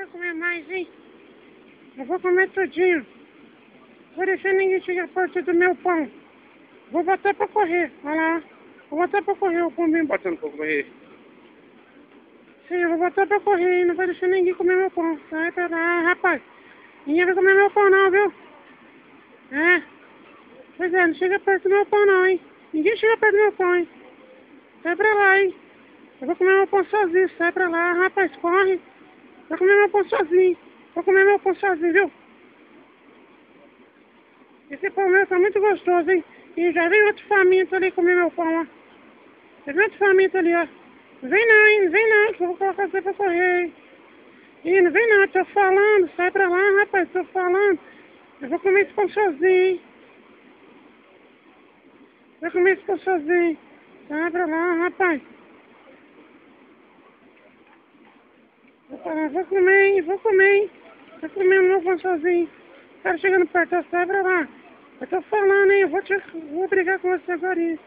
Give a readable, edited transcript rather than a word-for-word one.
vou comer mais, hein? Eu vou comer tudinho. Vou deixar ninguém chegar perto do meu pão. Vou botar pra correr, olha lá. Vou botar pra correr o pãozinho. Botando pra correr. Sim, eu vou botar pra correr, não vai deixar ninguém comer meu pão. Sai pra lá, rapaz. Ninguém vai comer meu pão não, viu? É. Pois é, não chega perto do meu pão não, hein? Ninguém chega perto do meu pão, hein? Sai pra lá, hein? Eu vou comer meu pão sozinho, sai pra lá, rapaz, corre. Vou comer meu pão sozinho. Vou comer meu pão sozinho, viu? Esse pão meu tá muito gostoso, hein? E já vem outro faminto ali comer meu pão, ó. Já vem outro faminto ali, ó. Não vem não, hein? Não vem não, que eu vou colocar você pra correr, hein? Ih, não vem não, tô falando. Sai pra lá, rapaz, tô falando. Eu vou comer esse pão sozinho, hein? Vou comer esse pão sozinho. Sai pra lá, rapaz. Vou comer, hein? Vou comer, hein? Tô comendo meu pão sozinho. O cara chegando perto, sai pra lá. Eu tô falando, hein? Eu vou brigar com você agora, hein?